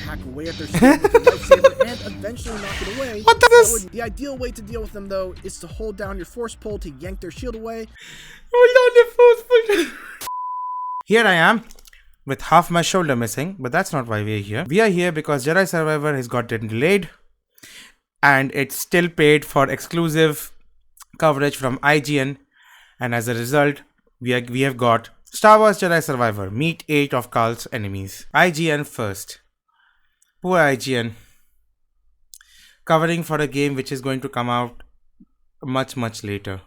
hack away at their shield with a lightsaber and eventually knock it away. What the this? The ideal way to deal with them, though, is to hold down your force pull to yank their shield away. Hold on the force pull. Here I am with half my shoulder missing, but that's not why we are here. We are here because Jedi Survivor has gotten delayed and it's still paid for exclusive coverage from IGN, and as a result, we have got Star Wars Jedi Survivor, meet 8 of Carl's enemies. IGN first. Poor IGN. Covering for a game which is going to come out much later.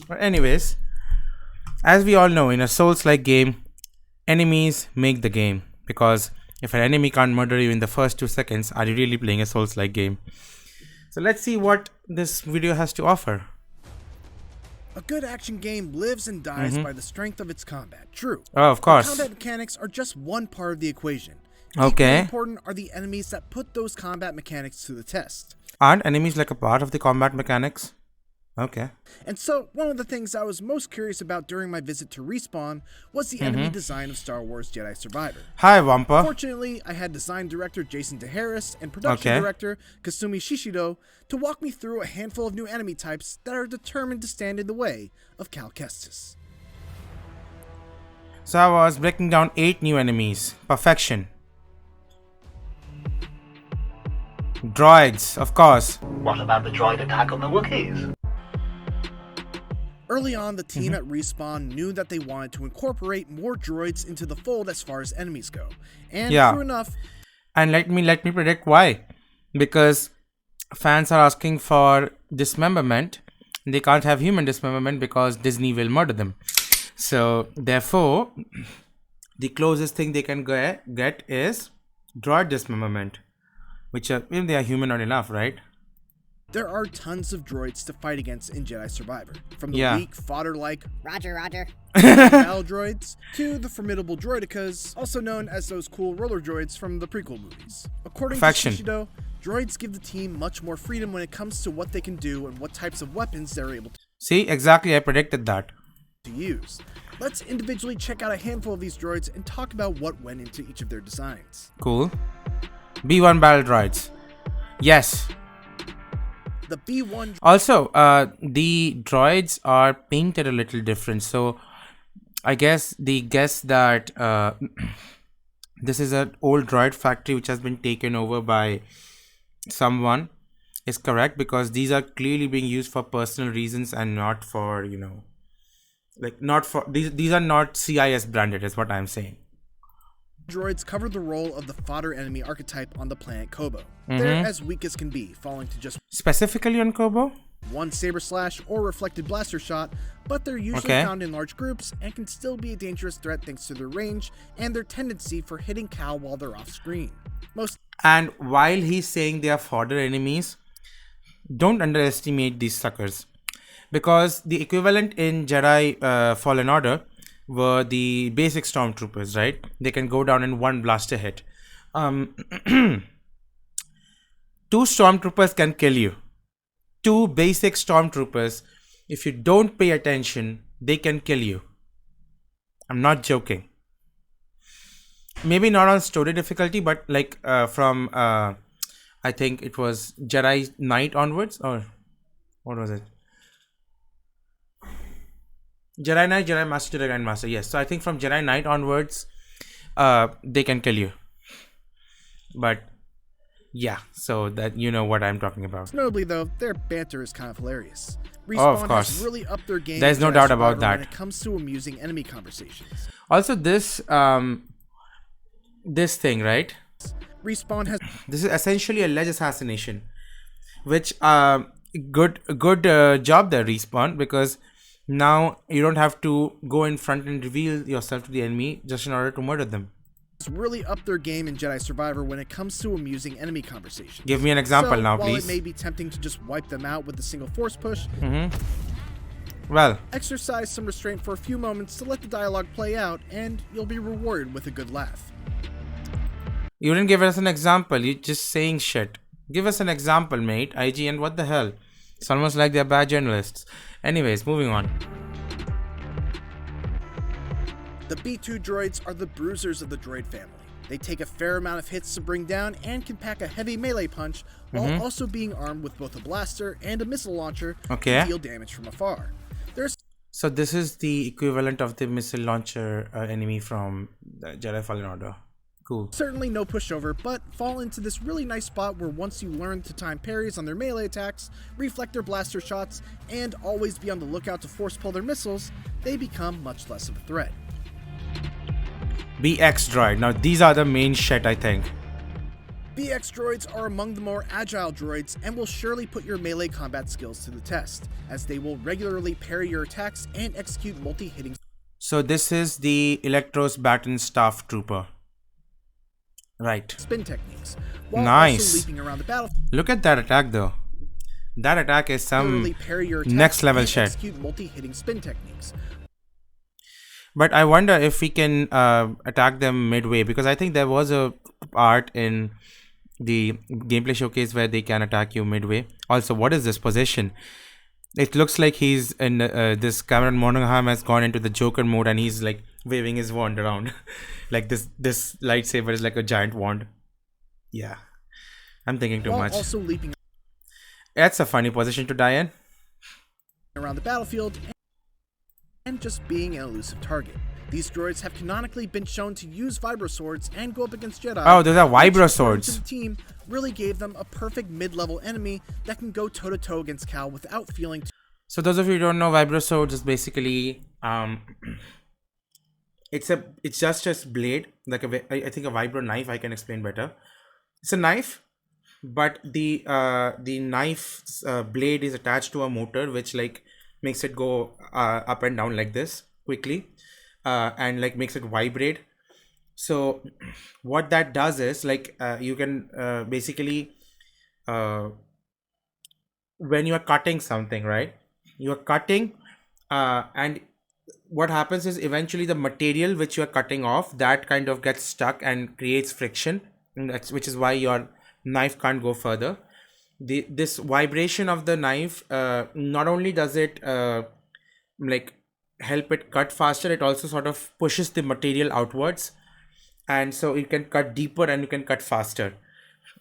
But anyways, as we all know, in a Souls-like game, enemies make the game. Because if an enemy can't murder you in the first 2 seconds, are you really playing a Souls-like game? So let's see what this video has to offer. A good action game lives and dies by the strength of its combat. True. Oh, of course. Combat mechanics are just one part of the equation. Okay. Equally important are the enemies that put those combat mechanics to the test. Aren't enemies like a part of the combat mechanics? Okay. And so, one of the things I was most curious about during my visit to Respawn was the enemy design of Star Wars Jedi Survivor. Hi, Wampa. Fortunately, I had design director Jason DeHarris and production director Kasumi Shishido to walk me through a handful of new enemy types that are determined to stand in the way of Cal Kestis. So I was breaking down 8 new enemies. Perfection. Droids, of course. What about the droid attack on the Wookiees? Early on, the team at Respawn knew that they wanted to incorporate more droids into the fold as far as enemies go. And true enough... And let me predict why. Because fans are asking for dismemberment. They can't have human dismemberment because Disney will murder them. So, therefore, the closest thing they can get is droid dismemberment. Which are, if they are human, not enough, right? There are tons of droids to fight against in Jedi Survivor. From the weak, fodder-like Roger battle droids to the formidable droidicas, also known as those cool roller droids from the prequel movies. According to Shishido, droids give the team much more freedom when it comes to what they can do and what types of weapons they're able to See, exactly, I predicted that. use. Let's individually check out a handful of these droids and talk about what went into each of their designs. Cool. B1 battle droids. Yes. The B1... Also, the droids are painted a little different. So, I guess the guess that this is an old droid factory which has been taken over by someone is correct. Because these are clearly being used for personal reasons and not for, you know... Like, not for... These are not CIS branded is what I'm saying. Droids cover the role of the fodder enemy archetype on the planet Kobo. They're as weak as can be, falling to just specifically on Kobo? one saber slash or reflected blaster shot, but they're usually found in large groups and can still be a dangerous threat thanks to their range and their tendency for hitting Cal while they're off screen. And while he's saying they are fodder enemies, don't underestimate these suckers. Because the equivalent in Jedi Fallen Order were the basic stormtroopers, right? They can go down in one blaster hit. 2 stormtroopers can kill you. 2 basic stormtroopers, if you don't pay attention, they can kill you. I'm not joking. Maybe not on story difficulty, but like from I think it was Jedi Knight onwards, or what was it? Jedi Knight, Jedi Master, Jedi Grandmaster. Yes, so I think from Jedi Knight onwards, they can kill you. But yeah, so that you know what I'm talking about. Notably, though, their banter is kind of hilarious. Respawn has really upped their game. There's no doubt about that. When it comes to amusing enemy conversations. Also, this thing, right? Respawn has. This is essentially a ledge assassination, which good job there, Respawn, because now you don't have to go in front and reveal yourself to the enemy just in order to murder them. It's really upped their game in Jedi Survivor when it comes to amusing enemy conversations. Give me an example now, while please. While it may be tempting to just wipe them out with a single force push, well, exercise some restraint for a few moments to let the dialogue play out, and you'll be rewarded with a good laugh. You didn't give us an example. You're just saying shit. Give us an example, mate. IGN, what the hell? It's almost like they're bad journalists. Anyways, moving on. The B2 droids are the bruisers of the droid family. They take a fair amount of hits to bring down and can pack a heavy melee punch while also being armed with both a blaster and a missile launcher to deal damage from afar. So this is the equivalent of the missile launcher enemy from the Jedi Fallen Order. Cool. Certainly no pushover, but fall into this really nice spot where once you learn to time parries on their melee attacks, reflect their blaster shots, and always be on the lookout to force pull their missiles, they become much less of a threat. BX droid. Now these are the main shit, I think. BX droids are among the more agile droids and will surely put your melee combat skills to the test, as they will regularly parry your attacks and execute multi-hitting. So this is the Electros Baton Staff Trooper. Right. Spin techniques, while nice. Also leaping around the battlefield. Look at that attack though. That attack is some next level shit. Execute multi-hitting spin techniques. But I wonder if we can attack them midway, because I think there was a part in the gameplay showcase where they can attack you midway. Also, what is this position? It looks like he's in this Cameron Monaghan has gone into the Joker mode and he's like waving his wand around. Like this lightsaber is like a giant wand. Yeah, I'm thinking too much. Also leaping. That's a funny position to die in. Around the battlefield and just being an elusive target. These droids have canonically been shown to use vibro swords and go up against Jedi. Oh, those are vibro swords. The team really gave them a perfect mid-level enemy that can go toe-to-toe against Cal without feeling too. So those of you who don't know, vibro swords is basically it's just a blade, like I think a vibro knife. I can explain better. It's a knife, but the knife's blade is attached to a motor which like makes it go up and down like this quickly, and like makes it vibrate. So what that does is like you can basically when you are cutting something, right? You are cutting and what happens is eventually the material which you are cutting off, that kind of gets stuck and creates friction, and which is why your knife can't go further. This vibration of the knife not only does it like help it cut faster, it also sort of pushes the material outwards, and so you can cut deeper and you can cut faster.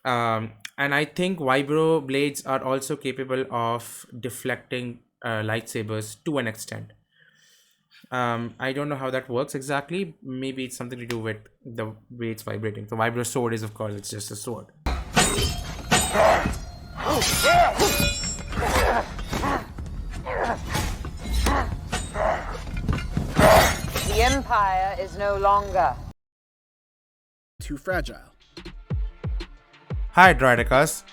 And I think vibro blades are also capable of deflecting lightsabers to an extent. I don't know how that works exactly. Maybe it's something to do with the way it's vibrating. The vibro sword is, of course, it's just a sword. The Empire is no longer too fragile. Hi, Droidicus.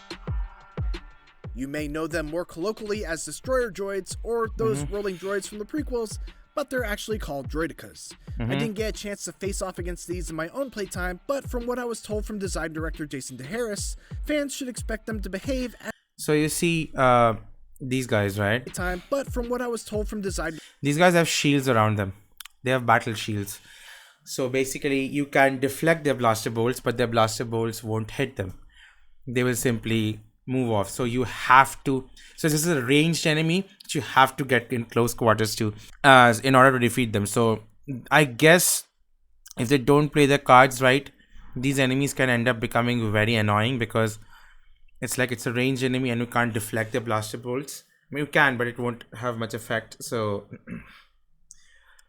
You may know them more colloquially as destroyer droids or those rolling droids from the prequels, but they're actually called droidicas. I didn't get a chance to face off against these in my own playtime, but from what I was told from design director Jason DeHarris, fans should expect them to behave as so you see these guys, right? But from what I was told from design, these guys have shields around them. They have battle shields. So basically you can deflect their blaster bolts, but their blaster bolts won't hit them. They will simply move off. So you have to, so this is a ranged enemy that you have to get in close quarters to in order to defeat them. So I guess if they don't play their cards right, these enemies can end up becoming very annoying, because it's like it's a ranged enemy and you can't deflect their blaster bolts. I mean, you can, but it won't have much effect. So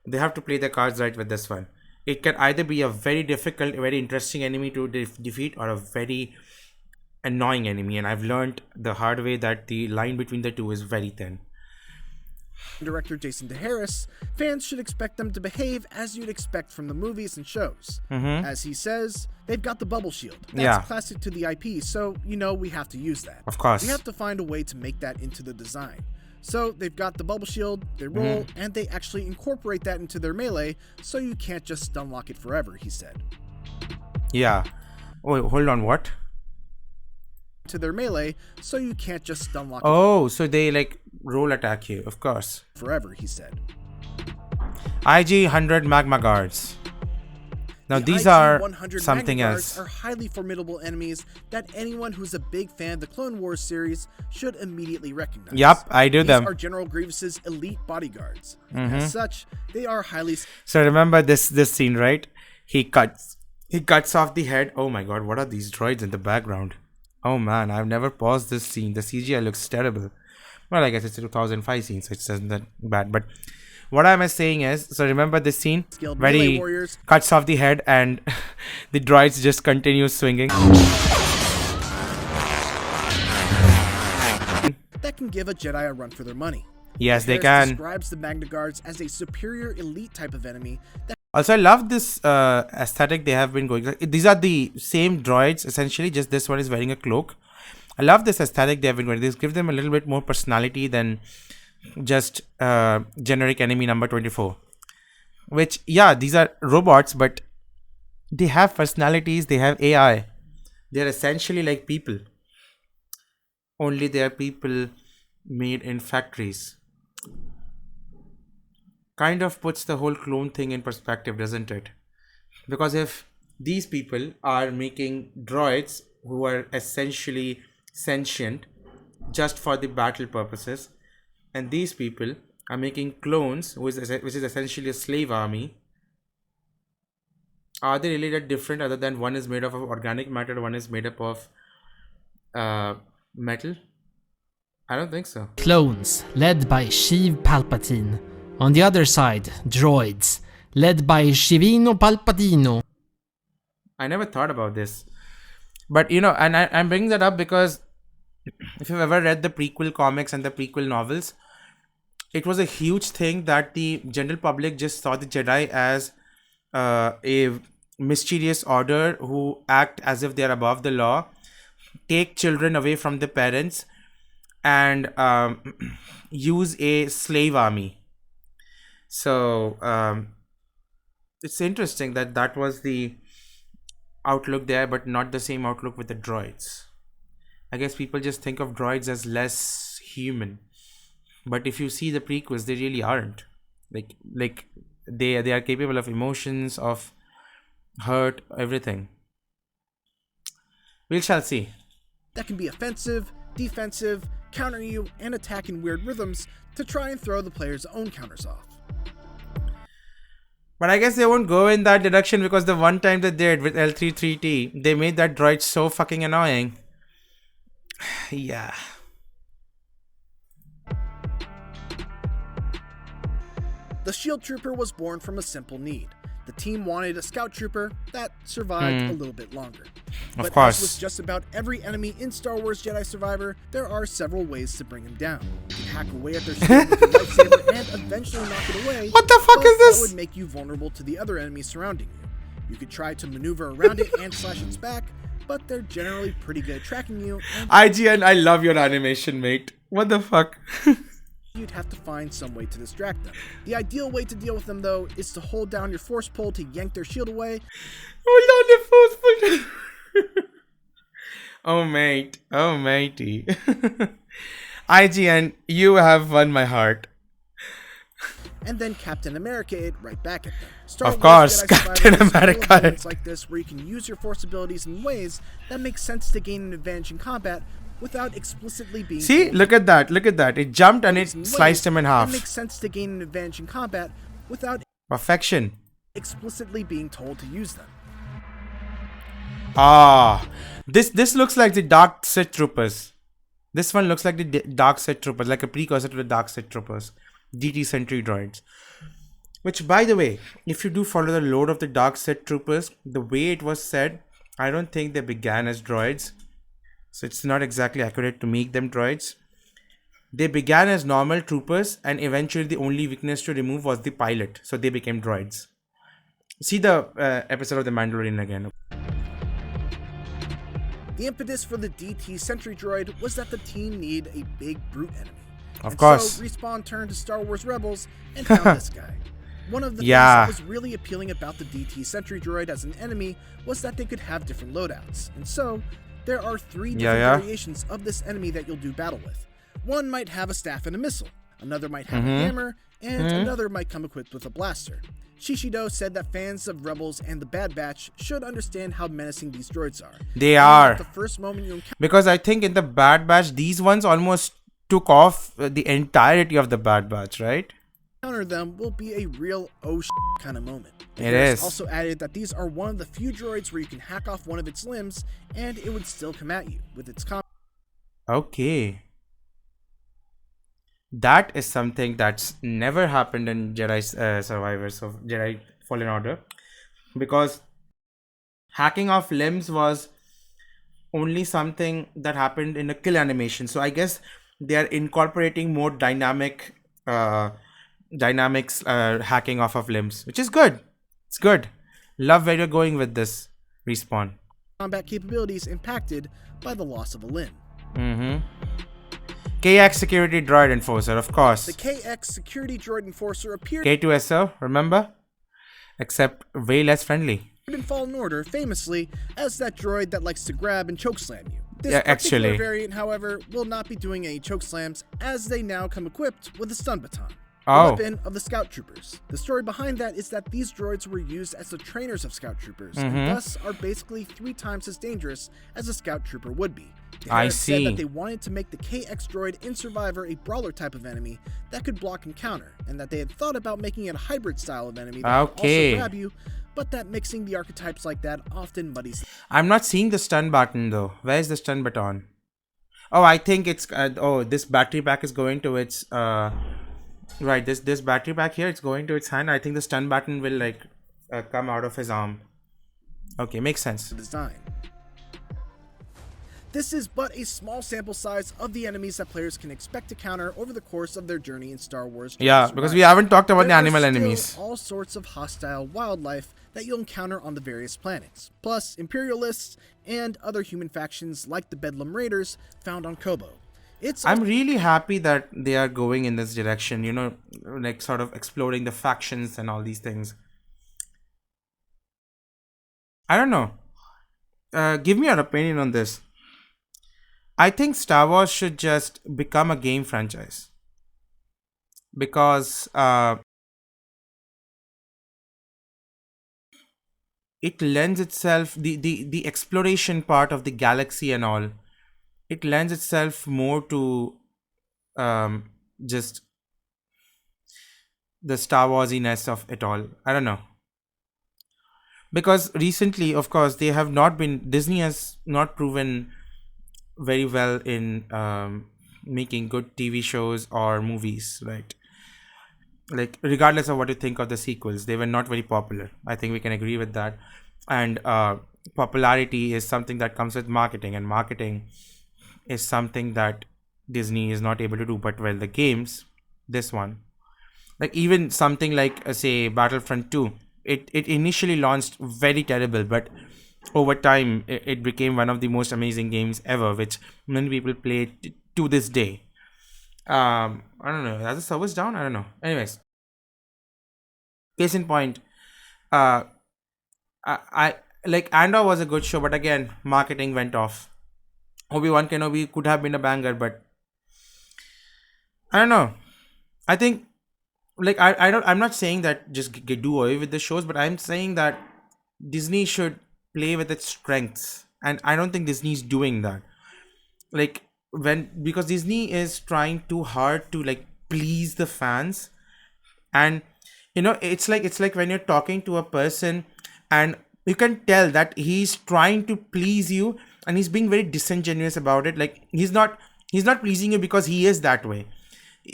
they have to play their cards right with this one. It can either be a very difficult, very interesting enemy to defeat, or a very annoying enemy, and I've learned the hard way that the line between the two is very thin. Director Jason DeHarris, fans should expect them to behave as you'd expect from the movies and shows. As he says, they've got the bubble shield. That's classic to the IP, so you know we have to use that. Of course. We have to find a way to make that into the design. So they've got the bubble shield, they roll, and they actually incorporate that into their melee, so you can't just stun lock it forever, he said. Yeah. Oh, hold on, what? To their melee, so you can't just stun lock it. So they like roll attack you, of course. Forever, he said. IG 100 Magma Guards. Now these are something else. Are highly formidable enemies that anyone who's a big fan of the Clone Wars series should immediately recognize. Yup, I do them. These are General Grievous's elite bodyguards. As such, they are highly... So remember this scene, right? He cuts He cuts off the head. Oh my god, what are these droids in the background? Oh man, I've never paused this scene. The CGI looks terrible. Well, I guess it's a 2005 scene, so it isn't that bad. But what am I saying is, so remember this scene where melee he warriors cuts off the head and the droids just continue swinging. that can give a Jedi a run for their money. Yes, they Harris can. describes the Magna Guards as a superior elite type of enemy that Also, I love this aesthetic they have been going. These are the same droids, essentially, just this one is wearing a cloak. I love this aesthetic they have been going. This gives them a little bit more personality than just generic enemy number 24. Which, yeah, these are robots, but they have personalities, they have AI. They're essentially like people. Only they are people made in factories. Kind of puts the whole clone thing in perspective, doesn't it? Because if these people are making droids who are essentially sentient just for the battle purposes, and these people are making clones which is essentially a slave army, are they really that different other than one is made up of organic matter, one is made up of metal? I don't think so. Clones, led by Sheev Palpatine. On the other side, droids, led by Shivino Palpatino. I never thought about this. But, you know, and I'm bringing that up because if you've ever read the prequel comics and the prequel novels, it was a huge thing that the general public just saw the Jedi as a mysterious order who act as if they are above the law, take children away from the parents, and use a slave army. So it's interesting that that was the outlook there, but not the same outlook with the droids. I guess people just think of droids as less human, but if you see the prequels, they really aren't. Like they are capable of emotions, of hurt, everything. We shall see. that can be offensive, defensive, counter you, and attack in weird rhythms to try and throw the player's own counters off. But I guess they won't go in that direction because the one time they did with L33T, they made that droid so fucking annoying. Yeah. The Shield Trooper was born from a simple need. The team wanted a Scout Trooper that survived a little bit longer. Of course. As with just about every enemy in Star Wars Jedi Survivor, there are several ways to bring him down. You can hack away at their shield with your lightsaber and eventually knock it away. What the fuck is this? That would make you vulnerable to the other enemies surrounding you. You could try to maneuver around it and slash its back, but they're generally pretty good at tracking you. IGN, I love your animation, mate. What the fuck? You'd have to find some way to distract them. The ideal way to deal with them, though, is to hold down your force pull to yank their shield away. Hold on the force pull. Oh, mate. Oh, matey. IGN, you have won my heart. And then Captain America it right back at them. Star Of Wars course, Jedi Captain Survivor is full of America. moments like this where you can use your force abilities in ways that make sense to gain an advantage in combat without explicitly being See, told. look at that. Look at that. It jumped and it In ways sliced him in that half. makes sense to gain an advantage in combat without Perfection. explicitly being told to use them. Ah, this looks like the Dark Sith Troopers. This one looks like the Dark Sith Troopers, like a precursor to the Dark Sith Troopers, DT Sentry droids. Which, by the way, if you do follow the lore of the Dark Sith Troopers, the way it was said, I don't think they began as droids. So it's not exactly accurate to make them droids. They began as normal troopers, and eventually the only weakness to remove was the pilot. So they became droids. See the episode of The Mandalorian again. The impetus for the DT Sentry droid was that the team needed a big brute enemy. Of course. So Respawn turned to Star Wars Rebels and found this guy. One of the Yeah. things that was really appealing about the DT Sentry droid as an enemy was that they could have different loadouts. And so, there are three different variations of this enemy that you'll do battle with. One might have a staff and a missile, another might have a hammer, and another might come equipped with a blaster. Shishido said that fans of Rebels and the Bad Batch should understand how menacing these droids are. They And are. at the first moment you encounter Because I think in the Bad Batch, these ones almost took off the entirety of the Bad Batch, right? counter them will be a real oh kind of moment. It is. Also added that these are one of the few droids where you can hack off one of its limbs and it would still come at you with its Okay. That is something that's never happened in Jedi Survivors of Jedi Fallen Order, because hacking off limbs was only something that happened in a kill animation. So I guess they are incorporating more dynamics hacking off of limbs, which is good. It's good. Love where you're going with this, Respawn. combat capabilities impacted by the loss of a limb. KX Security Droid Enforcer, of course. The KX Security Droid Enforcer appeared K2SO, remember? Except way less friendly. in Fallen Order famously as that droid that likes to grab and chokeslam you. This Yeah, particular actually. variant, however, will not be doing any chokeslams as they now come equipped with a stun baton. Oh. The weapon of the Scout Troopers. The story behind that is that these droids were used as the trainers of Scout Troopers, and thus are basically 3 times as dangerous as a Scout Trooper would be. They I have said see. that they wanted to make the KX droid in Survivor a brawler type of enemy that could block and counter, and that they had thought about making it a hybrid style of enemy that could Okay. also grab you, but that mixing the archetypes like that often muddies. I'm not seeing the stun button though. Where's the stun button? Oh, I think it's this battery pack is going to its right. This battery pack here, it's going to its hand. I think the stun button will like come out of his arm. Okay, makes sense. Design. This is but a small sample size of the enemies that players can expect to counter over the course of their journey in Star Wars. Jedi Yeah, because we Survivor. haven't talked about the There are animal still enemies. all sorts of hostile wildlife that you'll encounter on the various planets, plus Imperialists and other human factions like the Bedlam Raiders found on Kobo. It's I'm really happy that they are going in this direction, you know, like sort of exploring the factions and all these things. I don't know. Give me your opinion on this. I think Star Wars should just become a game franchise. Because it lends itself, the exploration part of the galaxy and all, it lends itself more to just the Star Warsiness of it all. I don't know. Because recently, of course, Disney has not proven very well in making good TV shows or movies, right? Like, regardless of what you think of the sequels, they were not very popular. I think we can agree with that. And popularity is something that comes with marketing, and marketing is something that Disney is not able to do. But well, the games, this one, like even something like say Battlefront 2, it initially launched very terrible, but over time it became one of the most amazing games ever, which many people play to this day. I don't know, has the servers down? I don't know. Anyways, case in point, I like Andor was a good show, but again, marketing went off. Obi-Wan Kenobi could have been a banger, but I don't know. I think, like, I'm not saying that just do away with the shows, but I'm saying that Disney should play with its strengths, and I don't think Disney's doing that. Like, because Disney is trying too hard to like please the fans, and you know, it's like when you're talking to a person and you can tell that he's trying to please you and he's being very disingenuous about it. Like, he's not pleasing you because he is that way.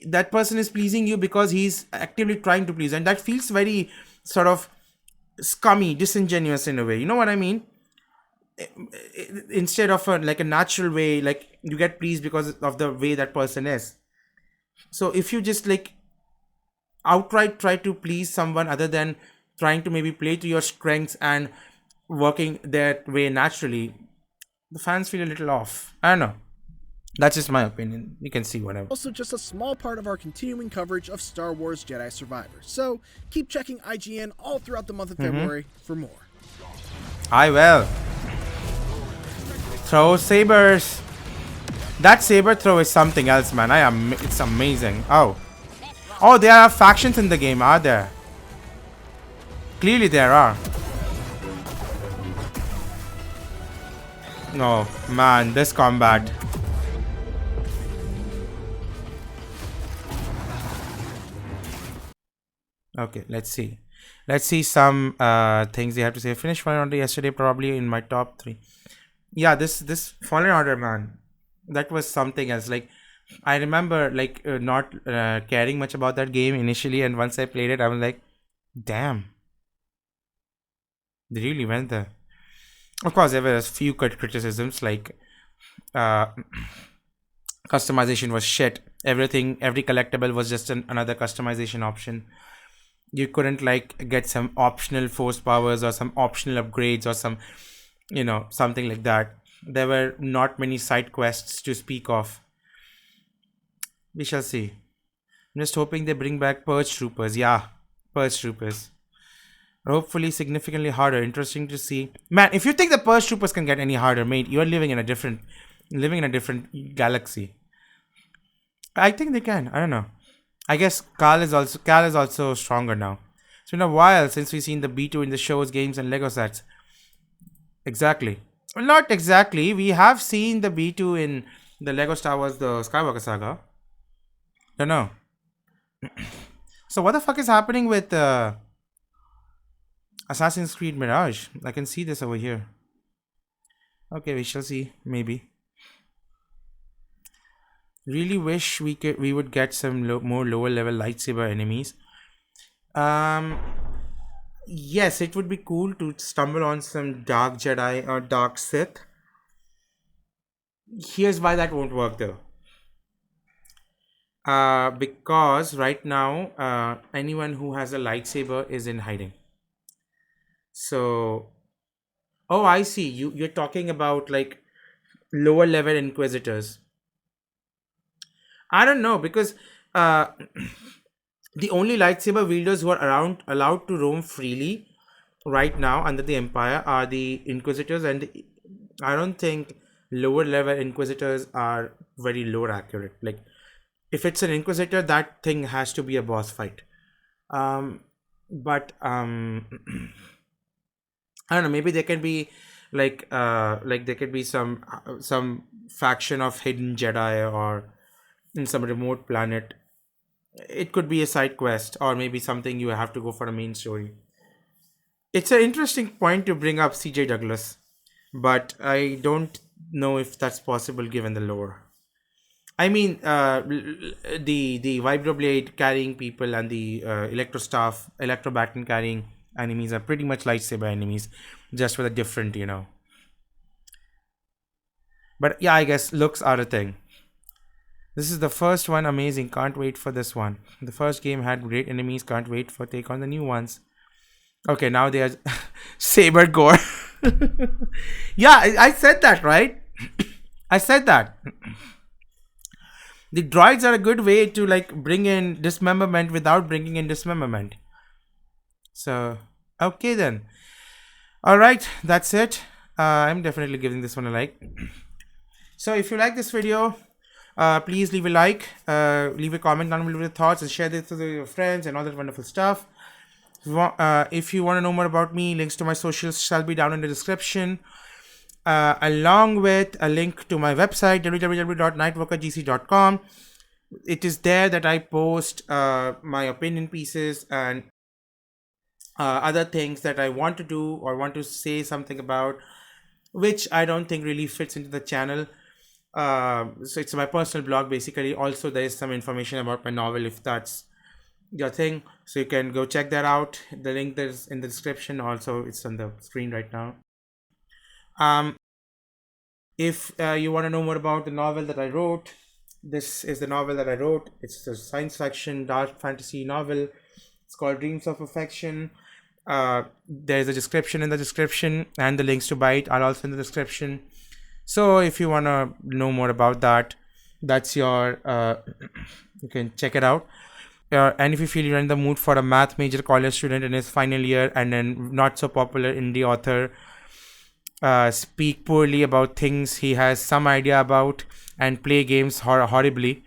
That person is pleasing you because he's actively trying to please, and that feels very sort of scummy, disingenuous in a way. You know what I mean? Instead of like a natural way, like you get pleased because of the way that person is. So if you just like outright try to please someone other than trying to maybe play to your strengths and working that way naturally, the fans feel a little off. I don't know. That's just my opinion. You can see whatever. Also just a small part of our continuing coverage of Star Wars Jedi Survivor. So keep checking IGN all throughout the month of February for more. I will. Throw sabers. That saber throw is something else, man. It's amazing. Oh, there are factions in the game, are there? Clearly there are. No, man, this combat. Okay, let's see. Let's see some things they have to say. Finished Fallen Order yesterday, probably in my top 3. Yeah, this Fallen Order, man, that was something else. Like, I remember like not caring much about that game initially, and once I played it, I was like, damn, they really went there. Of course, there were a few criticisms like uh, customization was shit. Every collectible was just another customization option. You couldn't like get some optional force powers or some optional upgrades or some, something like that. There were not many side quests to speak of. We shall see. I'm just hoping they bring back Purge Troopers. Yeah, Purge Troopers. Hopefully significantly harder. Interesting to see. Man, if you think the Purge Troopers can get any harder, mate, you're living in a different galaxy. I think they can. I don't know. I guess Cal is also stronger now. It's been a while since we've seen the B2 in the shows, games, and Lego sets. Exactly. Well, not exactly. We have seen the B2 in the Lego Star Wars, the Skywalker Saga. Don't know. So what the fuck is happening with Assassin's Creed Mirage? I can see this over here. Okay, we shall see. Maybe. Really wish we would get some more lower level lightsaber enemies. Yes, it would be cool to stumble on some dark Jedi or dark Sith. Here's why that won't work though. Because right now, anyone who has a lightsaber is in hiding. So, oh, I see. You're talking about like lower level Inquisitors. I don't know because uh, the only lightsaber wielders who are allowed to roam freely right now under the Empire are the Inquisitors, and I don't think lower level Inquisitors are very lore accurate. Like, if it's an Inquisitor, that thing has to be a boss fight. But I don't know. Maybe there can be like there could be some faction of hidden Jedi or in some remote planet. It could be a side quest or maybe something you have to go for a main story. It's an interesting point to bring up CJ Douglas, but I don't know if that's possible given the lore. I mean, the Vibroblade carrying people and the Electro Baton carrying enemies are pretty much lightsaber enemies, just with a different, But yeah, I guess looks are a thing. This is the first one, amazing. Can't wait for this one. The first game had great enemies. Can't wait for take on the new ones. Okay, now they are saber gore. Yeah, I said that, right? I said that. The droids are a good way to like bring in dismemberment without bringing in dismemberment. So, okay then. All right, that's it. I'm definitely giving this one a like. So if you like this video, please leave a like, leave a comment down below with your thoughts, and share this with your friends and all that wonderful stuff. If you want to know more about me, links to my socials shall be down in the description, along with a link to my website www.nightwalkergc.com. It is there that I post my opinion pieces and other things that I want to do or want to say something about, which I don't think really fits into the channel. So it's my personal blog basically. Also, there is some information about my novel if that's your thing, so you can go check that out. The link is in the description. Also, it's on the screen right now. If you want to know more about the novel that I wrote, this is the novel that I wrote. It's a science fiction dark fantasy novel. It's called Dreams of Perfection. There's a description in the description, and the links to buy it are also in the description. So if you want to know more about that, that's your you can check it out. And if you feel you're in the mood for a math major college student in his final year and then not so popular indie author speak poorly about things he has some idea about and play games horribly,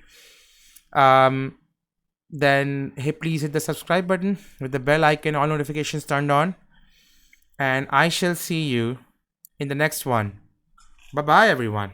then hey, please hit the subscribe button with the bell icon, all notifications turned on, and I shall see you in the next one. Bye bye everyone.